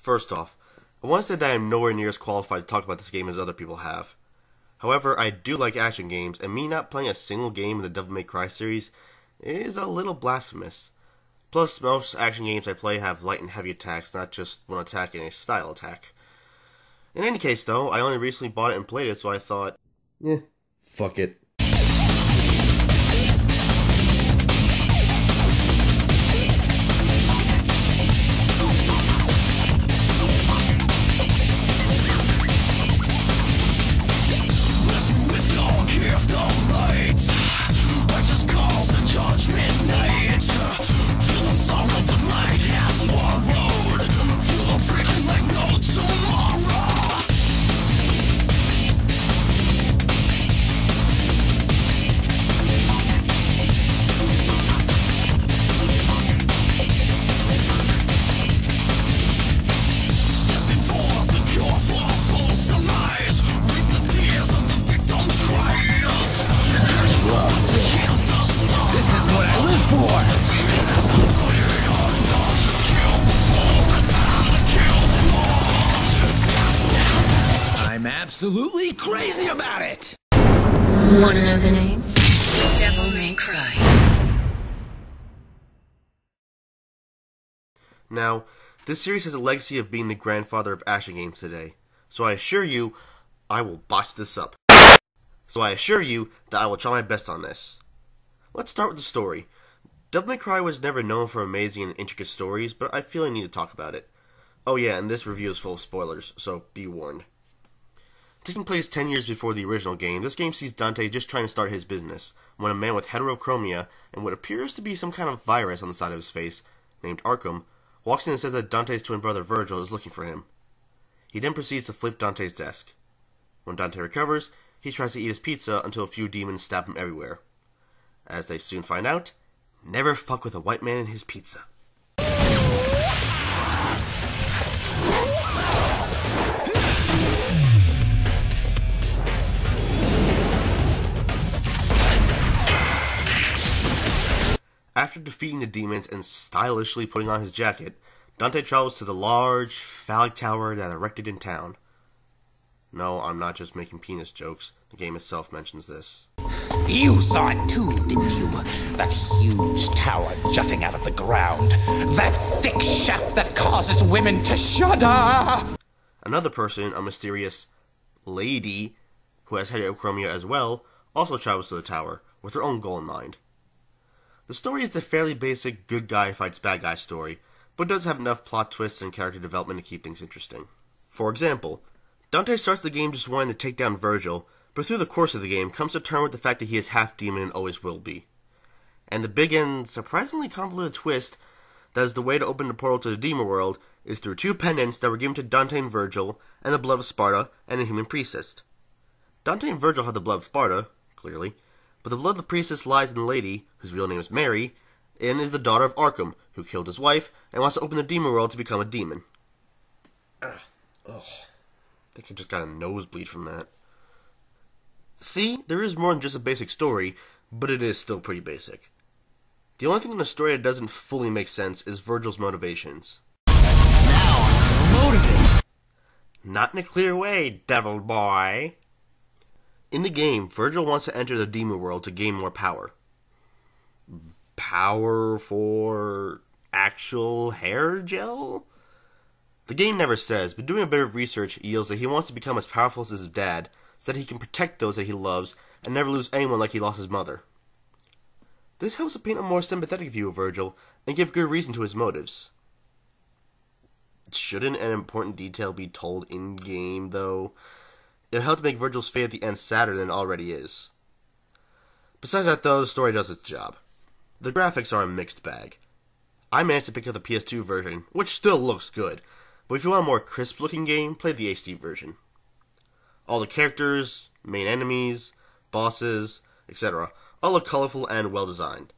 First off, I want to say that I am nowhere near as qualified to talk about this game as other people have. However, I do like action games, and me not playing a single game in the Devil May Cry series is a little blasphemous. Plus, most action games I play have light and heavy attacks, not just one attack and a style attack. In any case, though, I only recently bought it and played it, so I thought, fuck it. I'm absolutely crazy about it! Wanna know the name? Devil May Cry. Now, this series has a legacy of being the grandfather of action games today, so I assure you, I will botch this up. So I assure you that I will try my best on this. Let's start with the story. Devil May Cry was never known for amazing and intricate stories, but I feel I need to talk about it. Oh yeah, and this review is full of spoilers, so be warned. Taking place 10 years before the original game, this game sees Dante just trying to start his business, when a man with heterochromia and what appears to be some kind of virus on the side of his face, named Arkham, walks in and says that Dante's twin brother Vergil is looking for him. He then proceeds to flip Dante's desk. When Dante recovers, he tries to eat his pizza until a few demons stab him everywhere. As they soon find out, never fuck with a white man and his pizza. After defeating the demons and stylishly putting on his jacket, Dante travels to the large, phallic tower that erected in town. No, I'm not just making penis jokes. The game itself mentions this. You saw it too, didn't you? That huge tower jutting out of the ground. That thick shaft that causes women to shudder! Another person, a mysterious lady, who has heterochromia as well, also travels to the tower, with her own goal in mind. The story is the fairly basic good guy fights bad guy story, but does have enough plot twists and character development to keep things interesting. For example, Dante starts the game just wanting to take down Vergil, but through the course of the game comes to terms with the fact that he is half demon and always will be. And the big and surprisingly convoluted twist that is the way to open the portal to the demon world is through two pendants that were given to Dante and Vergil, and the blood of Sparta, and a human priestess. Dante and Vergil have the blood of Sparta, clearly, but the blood of the priestess lies in the lady, whose real name is Mary, and is the daughter of Arkham, who killed his wife and wants to open the demon world to become a demon. I think I just got a nosebleed from that. See, there is more than just a basic story, but it is still pretty basic. The only thing in the story that doesn't fully make sense is Vergil's motivations. Now I'm motivated. Not in a clear way, devil boy. In the game, Vergil wants to enter the demon world to gain more power. Power for actual hair gel? The game never says, but doing a bit of research yields that he wants to become as powerful as his dad, so that he can protect those that he loves and never lose anyone like he lost his mother. This helps to paint a more sympathetic view of Vergil and give good reason to his motives. Shouldn't an important detail be told in-game, though? It'll help to make Vergil's fate at the end sadder than it already is. Besides that, though, the story does its job. The graphics are a mixed bag. I managed to pick up the PS2 version, which still looks good, but if you want a more crisp-looking game, play the HD version. All the characters, main enemies, bosses, etc. all look colorful and well-designed.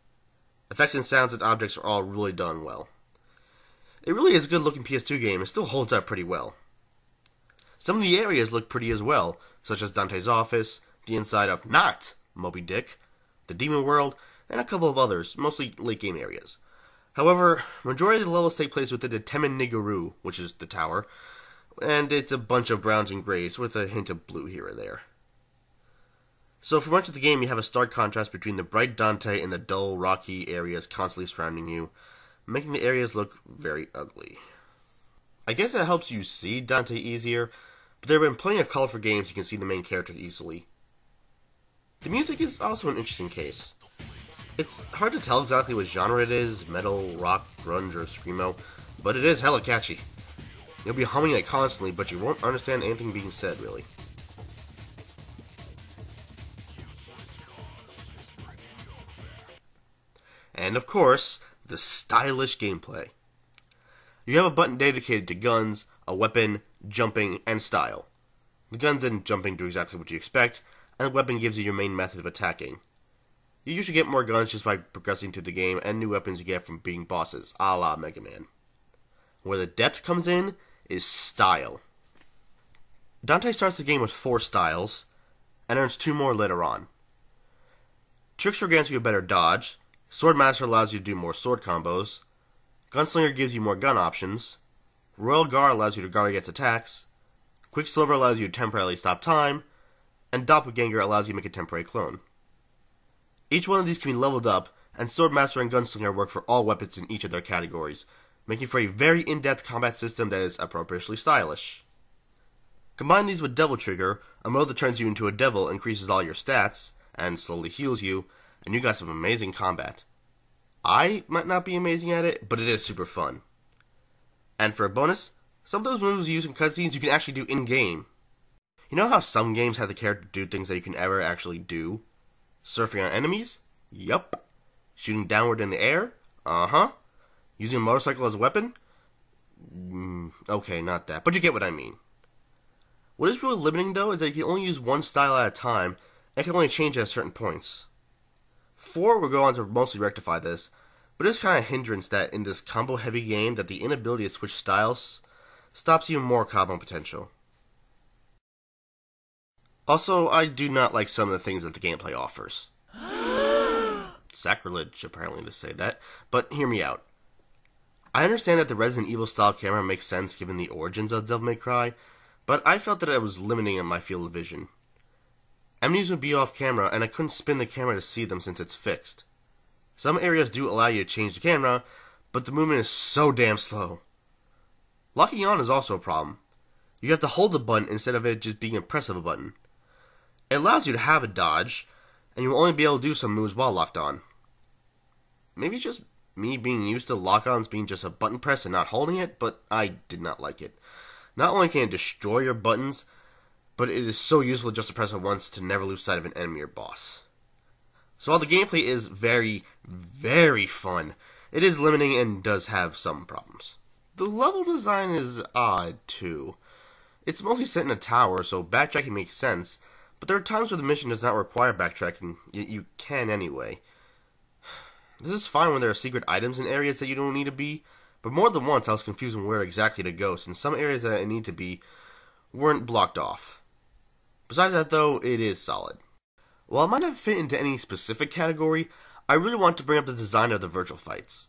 Effects and sounds and objects are all really done well. It really is a good-looking PS2 game and still holds up pretty well. Some of the areas look pretty as well, such as Dante's office, the inside of not Moby Dick, the Demon World, and a couple of others, mostly late-game areas. However, majority of the levels take place within the Temen Niguru, which is the tower, and it's a bunch of browns and grays with a hint of blue here or there. So for much of the game, you have a stark contrast between the bright Dante and the dull, rocky areas constantly surrounding you, making the areas look very ugly. I guess that helps you see Dante easier, but there have been plenty of colorful games you can see the main character easily. The music is also an interesting case. It's hard to tell exactly what genre it is, metal, rock, grunge, or screamo, but it is hella catchy. You'll be humming it constantly, but you won't understand anything being said, really. And of course, the stylish gameplay. You have a button dedicated to guns, a weapon, jumping, and style. The guns and jumping do exactly what you expect, and the weapon gives you your main method of attacking. You usually get more guns just by progressing through the game, and new weapons you get from beating bosses, a la Mega Man. Where the depth comes in is style. Dante starts the game with 4 styles, and earns 2 more later on. Trickster grants you a better dodge, Swordmaster allows you to do more sword combos, Gunslinger gives you more gun options, Royal Guard allows you to guard against attacks, Quicksilver allows you to temporarily stop time, and Doppelganger allows you to make a temporary clone. Each one of these can be leveled up, and Swordmaster and Gunslinger work for all weapons in each of their categories, making for a very in-depth combat system that is appropriately stylish. Combine these with Devil Trigger, a mode that turns you into a devil, increases all your stats, and slowly heals you, and you got some amazing combat. I might not be amazing at it, but it is super fun. And for a bonus, some of those moves you use in cutscenes you can actually do in-game. You know how some games have the character do things that you can never actually do? Surfing on enemies? Yup. Shooting downward in the air? Uh-huh. Using a motorcycle as a weapon? Okay, not that, but you get what I mean. What is really limiting, though, is that you can only use one style at a time, and it can only change at certain points. 4 will go on to mostly rectify this, but it's kind of a hindrance that in this combo-heavy game that the inability to switch styles stops even more combo potential. Also, I do not like some of the things that the gameplay offers. Sacrilege, apparently, to say that, but hear me out. I understand that the Resident Evil style camera makes sense given the origins of Devil May Cry, but I felt that it was limiting in my field of vision. Enemies would be off camera, and I couldn't spin the camera to see them since it's fixed. Some areas do allow you to change the camera, but the movement is so damn slow. Locking on is also a problem. You have to hold the button instead of it just being a press of a button. It allows you to have a dodge, and you will only be able to do some moves while locked on. Maybe it's just me being used to lock-ons being just a button press and not holding it, but I did not like it. Not only can it destroy your buttons, but it is so useful just to press it once to never lose sight of an enemy or boss. So while the gameplay is very, very fun, it is limiting and does have some problems. The level design is odd, too. It's mostly set in a tower, so backtracking makes sense, but there are times where the mission does not require backtracking, yet you can anyway. This is fine when there are secret items in areas that you don't need to be, but more than once I was confused on where exactly to go, since some areas that I need to be weren't blocked off. Besides that, though, it is solid. While it might not fit into any specific category, I really want to bring up the design of the Vergil fights.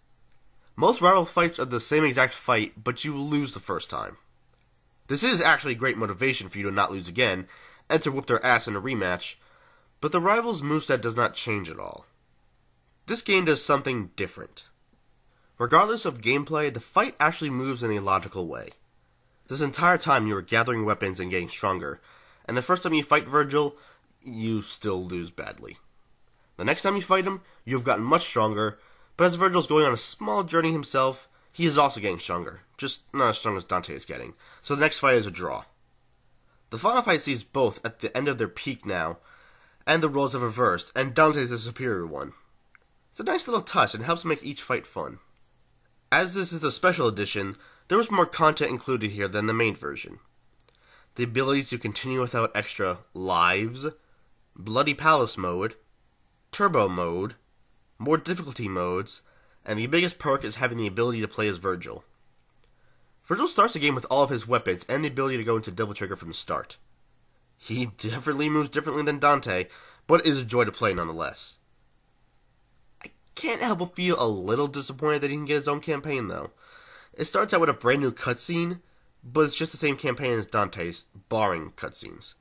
Most rival fights are the same exact fight, but you will lose the first time. This is actually great motivation for you to not lose again, and to whoop their ass in a rematch, but the rival's moveset does not change at all. This game does something different. Regardless of gameplay, the fight actually moves in a logical way. This entire time you are gathering weapons and getting stronger, and the first time you fight Vergil, you still lose badly. The next time you fight him, you have gotten much stronger, but as Vergil's going on a small journey himself, he is also getting stronger, just not as strong as Dante is getting, so the next fight is a draw. The final fight sees both at the end of their peak now, and the roles have reversed, and Dante is the superior one. It's a nice little touch and helps make each fight fun. As this is a special edition, there was more content included here than the main version. The ability to continue without extra lives, Bloody Palace mode, Turbo mode, more difficulty modes, and the biggest perk is having the ability to play as Vergil. Vergil starts the game with all of his weapons and the ability to go into Devil Trigger from the start. He definitely moves differently than Dante, but it is a joy to play nonetheless. I can't help but feel a little disappointed that he didn't get his own campaign, though. It starts out with a brand new cutscene, but it's just the same campaign as Dante's, barring cutscenes.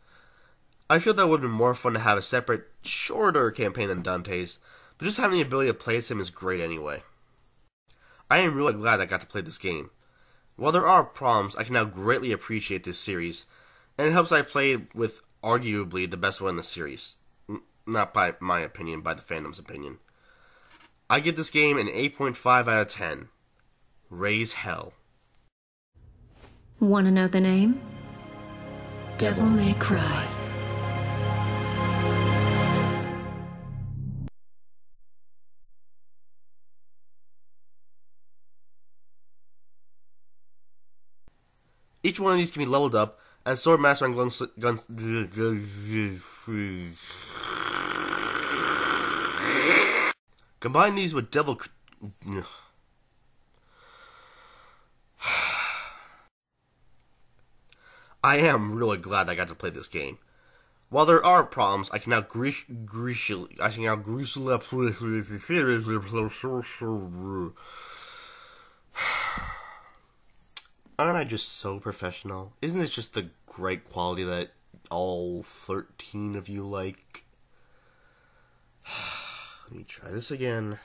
I feel that would have been more fun to have a separate, shorter campaign than Dante's, but just having the ability to play as him is great anyway. I am really glad I got to play this game. While there are problems, I can now greatly appreciate this series, and it helps I played with arguably the best one in the series. Not by my opinion, by the fandom's opinion. I give this game an 8.5 out of 10. Raise hell. Wanna know the name? Devil May Cry. Each one of these can be leveled up, and Sword Master and guns. Combine these with Devil. I am really glad I got to play this game. While there are problems, I can now Aren't I just so professional? Isn't it just the great quality that all 13 of you like? Let me try this again.